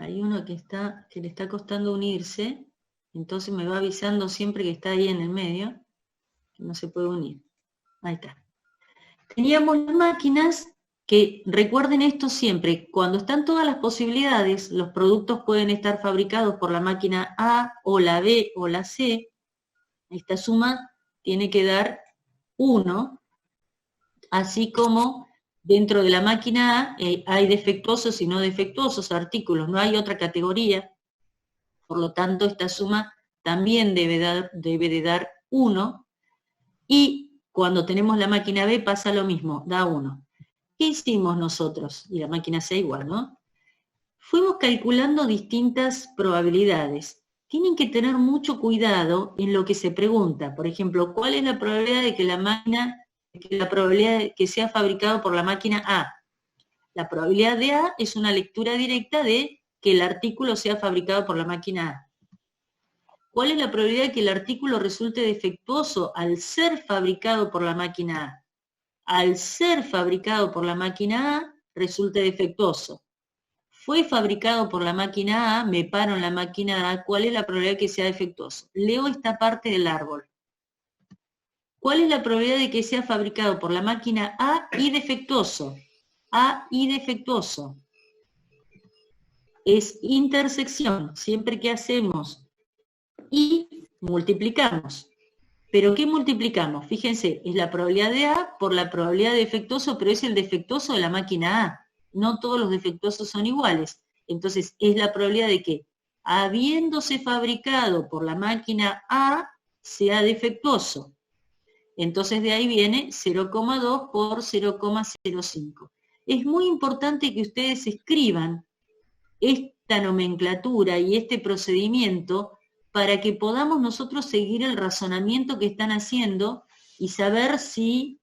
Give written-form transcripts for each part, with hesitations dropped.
Hay uno que le está costando unirse, entonces me va avisando siempre que está ahí en el medio, que no se puede unir. Ahí está. Teníamos las máquinas que, recuerden esto siempre, cuando están todas las posibilidades, los productos pueden estar fabricados por la máquina A o la B o la C, esta suma tiene que dar 1, así como dentro de la máquina A hay defectuosos y no defectuosos artículos, no hay otra categoría, por lo tanto esta suma también debe de dar 1, y cuando tenemos la máquina B pasa lo mismo, da 1. ¿Qué hicimos nosotros? Y la máquina C igual, ¿no? Fuimos calculando distintas probabilidades. Tienen que tener mucho cuidado en lo que se pregunta. Por ejemplo, ¿cuál es la probabilidad de que la probabilidad de que sea fabricado por la máquina A? La probabilidad de A es una lectura directa de que el artículo sea fabricado por la máquina A. ¿Cuál es la probabilidad de que el artículo resulte defectuoso al ser fabricado por la máquina A? Al ser fabricado por la máquina A, resulte defectuoso. Fue fabricado por la máquina A, me paro en la máquina A, ¿cuál es la probabilidad de que sea defectuoso? Leo esta parte del árbol. ¿Cuál es la probabilidad de que sea fabricado por la máquina A y defectuoso? A y defectuoso. Es intersección, siempre que hacemos y multiplicamos. ¿Pero qué multiplicamos? Fíjense, es la probabilidad de A por la probabilidad de defectuoso, pero es el defectuoso de la máquina A. No todos los defectuosos son iguales. Entonces, es la probabilidad de que, habiéndose fabricado por la máquina A, sea defectuoso. Entonces, de ahí viene 0,2 por 0,05. Es muy importante que ustedes escriban esta nomenclatura y este procedimiento para que podamos nosotros seguir el razonamiento que están haciendo y saber si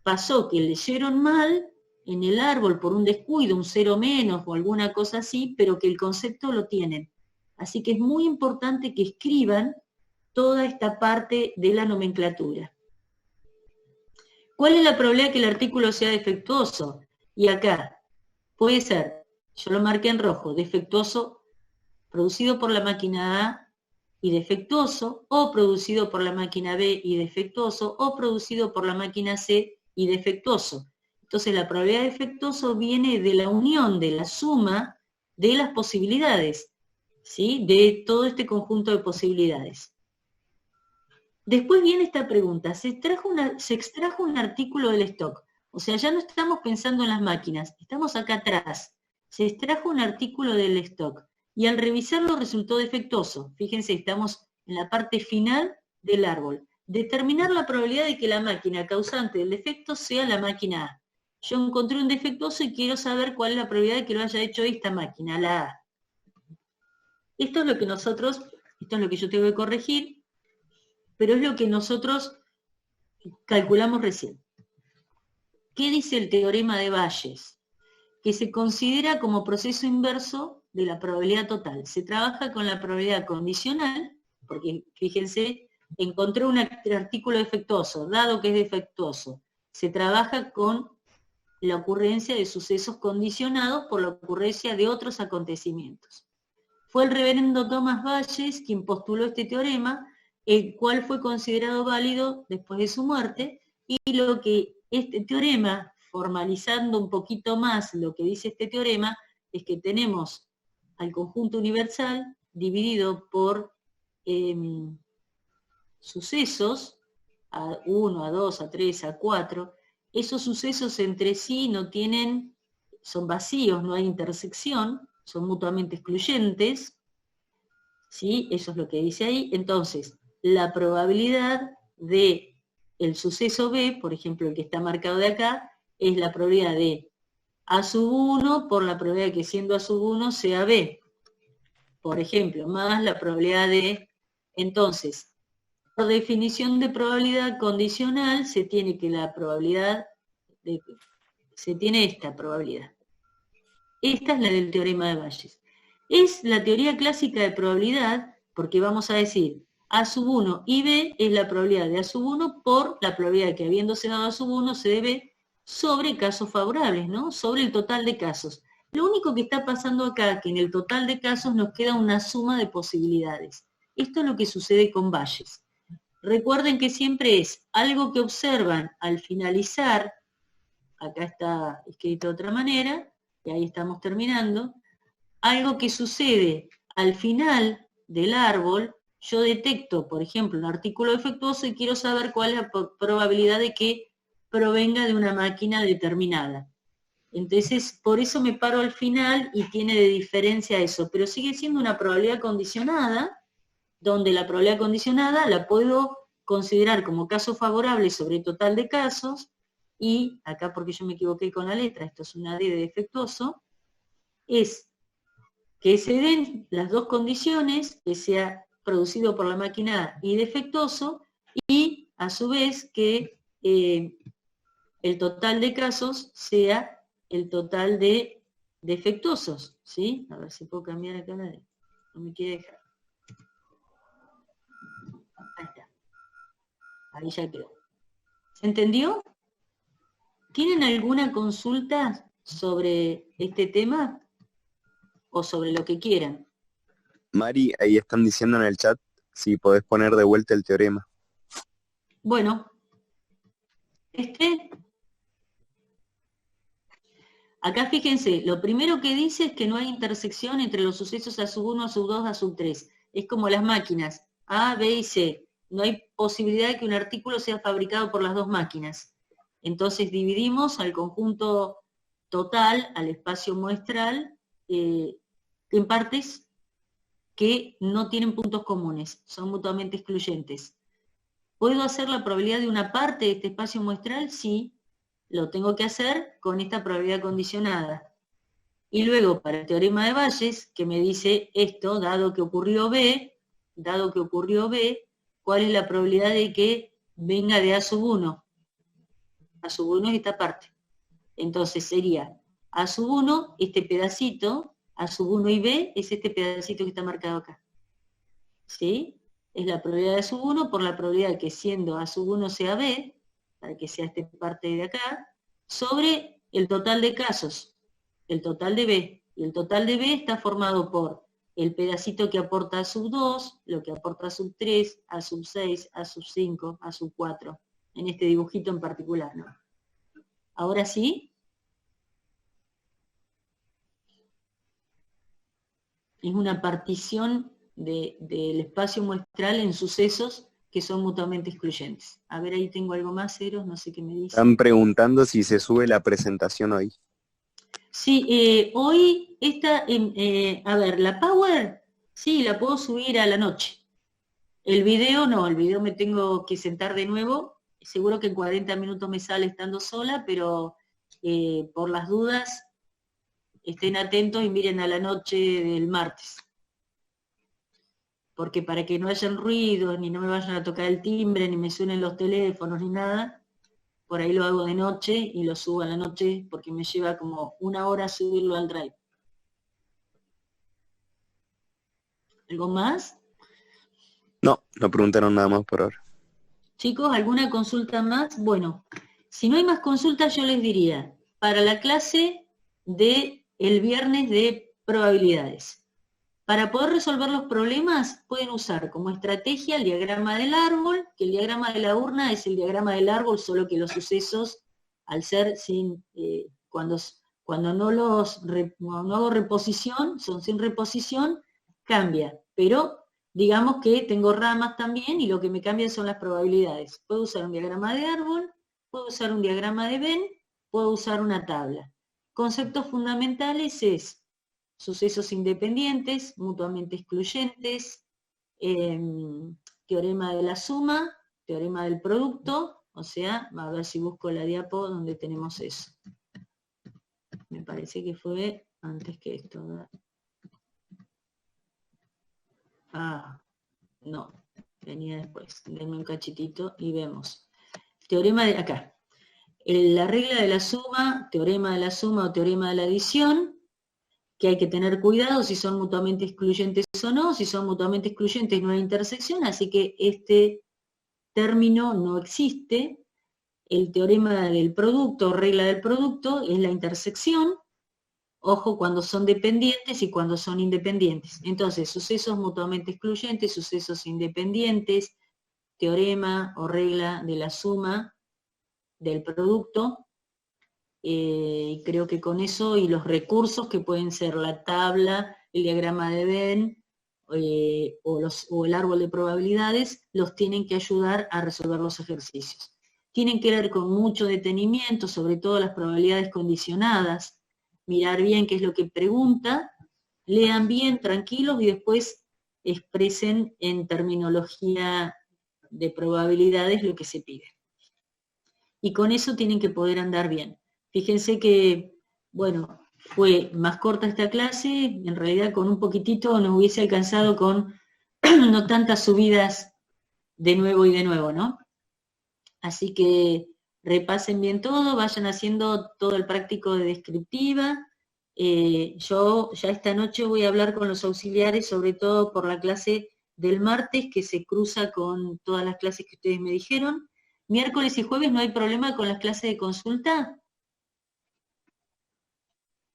pasó que leyeron mal en el árbol por un descuido, un 0 menos o alguna cosa así, pero que el concepto lo tienen. Así que es muy importante que escriban toda esta parte de la nomenclatura. ¿Cuál es la probabilidad de que el artículo sea defectuoso? Y acá puede ser, yo lo marqué en rojo, defectuoso producido por la máquina A y defectuoso, o producido por la máquina B y defectuoso, o producido por la máquina C y defectuoso. Entonces la probabilidad de defectuoso viene de la unión, de la suma de las posibilidades, ¿sí? De todo este conjunto de posibilidades. Después viene esta pregunta, se extrajo un artículo del stock, o sea, ya no estamos pensando en las máquinas, estamos acá atrás. Se extrajo un artículo del stock y al revisarlo resultó defectuoso. Fíjense, estamos en la parte final del árbol. Determinar la probabilidad de que la máquina causante del defecto sea la máquina A. Yo encontré un defectuoso y quiero saber cuál es la probabilidad de que lo haya hecho esta máquina, la A. Esto es lo que esto es lo que yo tengo que corregir, pero es lo que nosotros calculamos recién. ¿Qué dice el teorema de Bayes? Que se considera como proceso inverso de la probabilidad total. Se trabaja con la probabilidad condicional, porque fíjense, encontré un artículo defectuoso, dado que es defectuoso. Se trabaja con la ocurrencia de sucesos condicionados por la ocurrencia de otros acontecimientos. Fue el reverendo Thomas Bayes quien postuló este teorema, el cual fue considerado válido después de su muerte, y lo que este teorema, formalizando un poquito más lo que dice este teorema, es que tenemos al conjunto universal dividido por sucesos, a 1, a 2, a 3, a 4, esos sucesos entre sí son vacíos, no hay intersección, son mutuamente excluyentes, ¿sí? Eso es lo que dice ahí. Entonces, la probabilidad de el suceso B, por ejemplo, el que está marcado de acá, es la probabilidad de A sub 1 por la probabilidad de que siendo A sub 1 sea B, por ejemplo, más la probabilidad de... Entonces, por definición de probabilidad condicional, se tiene esta probabilidad. Esta es la del teorema de Bayes. Es la teoría clásica de probabilidad, porque vamos a decir, A sub 1 y B es la probabilidad de A sub 1 por la probabilidad de que habiéndose dado A sub 1 se dé B sobre casos favorables, ¿no? Sobre el total de casos. Lo único que está pasando acá, que en el total de casos nos queda una suma de posibilidades. Esto es lo que sucede con Bayes. Recuerden que siempre es algo que observan al finalizar, acá está escrito de otra manera, y ahí estamos terminando, algo que sucede al final del árbol. Yo detecto, por ejemplo, un artículo defectuoso y quiero saber cuál es la probabilidad de que provenga de una máquina determinada. Entonces, por eso me paro al final y tiene de diferencia eso, pero sigue siendo una probabilidad condicionada, donde la probabilidad condicionada la puedo considerar como caso favorable sobre el total de casos, y acá porque yo me equivoqué con la letra, esto es una D de defectuoso, es que se den las dos condiciones, que sea producido por la máquina y defectuoso, y a su vez que el total de casos sea el total de defectuosos, ¿sí? A ver si puedo cambiar acá la D. No me quiere dejar. Ahí está. Ahí ya quedó. ¿Se entendió? ¿Tienen alguna consulta sobre este tema? O sobre lo que quieran. Mari, ahí están diciendo en el chat si podés poner de vuelta el teorema. Bueno, acá fíjense, lo primero que dice es que no hay intersección entre los sucesos A1, A2, A3. Es como las máquinas, A, B y C. No hay posibilidad de que un artículo sea fabricado por las dos máquinas. Entonces dividimos al conjunto total, al espacio muestral, en partes que no tienen puntos comunes, son mutuamente excluyentes. ¿Puedo hacer la probabilidad de una parte de este espacio muestral? Sí, lo tengo que hacer con esta probabilidad condicionada. Y luego, para el teorema de Bayes, que me dice esto, dado que ocurrió B, ¿cuál es la probabilidad de que venga de A sub 1? A sub 1 es esta parte. Entonces sería A sub 1, este pedacito, A sub 1 y B es este pedacito que está marcado acá. ¿Sí? Es la probabilidad de A sub 1 por la probabilidad de que siendo A sub 1 sea B, para que sea esta parte de acá, sobre el total de casos, el total de B. Y el total de B está formado por el pedacito que aporta A sub 2, lo que aporta A sub 3, A sub 6, A sub 5, A sub 4, en este dibujito en particular, ¿no? ¿Ahora sí? Es una partición del espacio muestral en sucesos que son mutuamente excluyentes. A ver, ahí tengo algo más, Eros, no sé qué me dice. Están preguntando si se sube la presentación hoy. Sí, hoy a ver, la Power, sí, la puedo subir a la noche. El video no, el video me tengo que sentar de nuevo. Seguro que en 40 minutos me sale estando sola, pero por las dudas, estén atentos y miren a la noche del martes. Porque para que no hayan ruidos, ni no me vayan a tocar el timbre, ni me suenen los teléfonos, ni nada, por ahí lo hago de noche y lo subo a la noche porque me lleva como 1 hora subirlo al Drive. ¿Algo más? No, no preguntaron nada más por ahora. Chicos, ¿alguna consulta más? Bueno, si no hay más consultas, yo les diría, para la clase de el viernes de probabilidades, para poder resolver los problemas, pueden usar como estrategia el diagrama del árbol, que el diagrama de la urna es el diagrama del árbol, solo que los sucesos, al ser sin, cuando no hago reposición, son sin reposición, cambia. Pero digamos que tengo ramas también y lo que me cambia son las probabilidades. Puedo usar un diagrama de árbol, puedo usar un diagrama de Venn, puedo usar una tabla. Conceptos fundamentales es sucesos independientes, mutuamente excluyentes, teorema de la suma, teorema del producto, o sea, a ver si busco la diapo donde tenemos eso. Me parece que fue antes que esto, ¿verdad? Ah, no, venía después. Denme un cachitito y vemos. Teorema de acá. La regla de la suma, teorema de la suma o teorema de la adición, que hay que tener cuidado si son mutuamente excluyentes o no. Si son mutuamente excluyentes no hay intersección, así que este término no existe. El teorema del producto o regla del producto es la intersección, Ojo cuando son dependientes y cuando son independientes. Entonces, sucesos mutuamente excluyentes, sucesos independientes, teorema o regla de la suma del producto. Creo que con eso y los recursos que pueden ser la tabla, el diagrama de Venn o el árbol de probabilidades, los tienen que ayudar a resolver los ejercicios. Tienen que ver con mucho detenimiento, sobre todo las probabilidades condicionadas, mirar bien qué es lo que pregunta, lean bien, tranquilos, y después expresen en terminología de probabilidades lo que se pide. Y con eso tienen que poder andar bien. Fíjense que, bueno, fue más corta esta clase, en realidad con un poquitito nos hubiese alcanzado con no tantas subidas de nuevo y de nuevo, ¿no? Así que repasen bien todo, vayan haciendo todo el práctico de descriptiva. Yo ya esta noche voy a hablar con los auxiliares, sobre todo por la clase del martes, que se cruza con todas las clases que ustedes me dijeron. Miércoles y jueves no hay problema con las clases de consulta.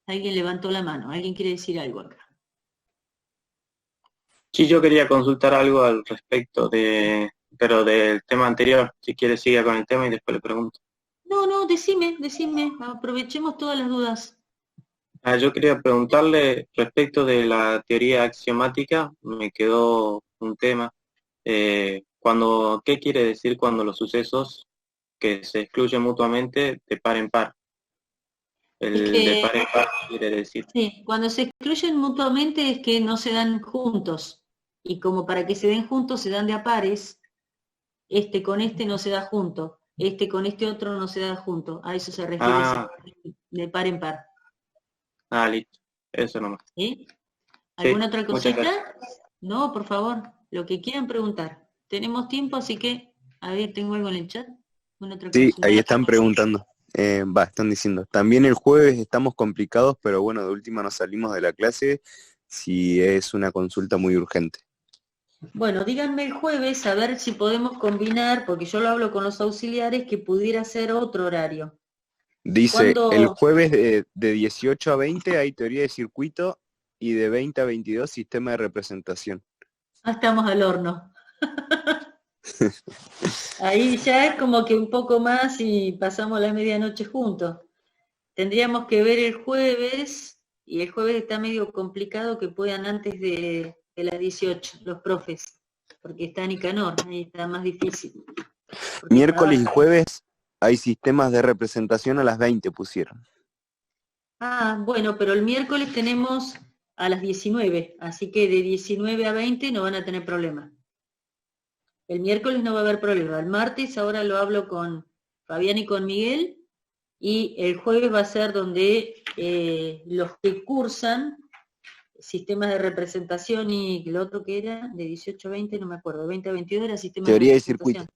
Alguien levantó la mano, alguien quiere decir algo acá. Sí, yo quería consultar algo al respecto pero del tema anterior. Si quiere siga con el tema y después le pregunto. No, decime, aprovechemos todas las dudas. Yo quería preguntarle respecto de la teoría axiomática, me quedó un tema. ¿Qué quiere decir cuando los sucesos que se excluyen mutuamente de par en par? De par en par quiere decir. Sí, cuando se excluyen mutuamente es que no se dan juntos. Y como para que se den juntos se dan de a pares, este con este no se da junto, este con este otro no se da junto. A eso se refiere de par en par. Listo. Eso nomás. ¿Sí? ¿Alguna otra muchas cosita? gracias. No, por favor, lo que quieran preguntar. Tenemos tiempo, así que, a ver, ¿tengo algo en el chat? Sí, ahí están preguntando. Están diciendo. También el jueves estamos complicados, pero bueno, de última nos salimos de la clase si es una consulta muy urgente. Bueno, díganme el jueves a ver si podemos combinar, porque yo lo hablo con los auxiliares, que pudiera ser otro horario. Dice, el jueves de 18 a 20 hay teoría de circuito y de 20 a 22 sistema de representación. Estamos al horno. Ahí ya es como que un poco más y pasamos la medianoche juntos. Tendríamos que ver el jueves, y el jueves está medio complicado que puedan antes de las 18, los profes, porque está Nicanor, ahí está más difícil. Miércoles y jueves hay sistemas de representación a las 20 pusieron. Bueno, pero el miércoles tenemos a las 19, así que de 19 a 20 no van a tener problema. El miércoles no va a haber problema. El martes ahora lo hablo con Fabián y con Miguel, y el jueves va a ser donde los que cursan sistemas de representación y lo otro que era de 18 a 20, no me acuerdo, 20 a 22 era sistema teoría de representación.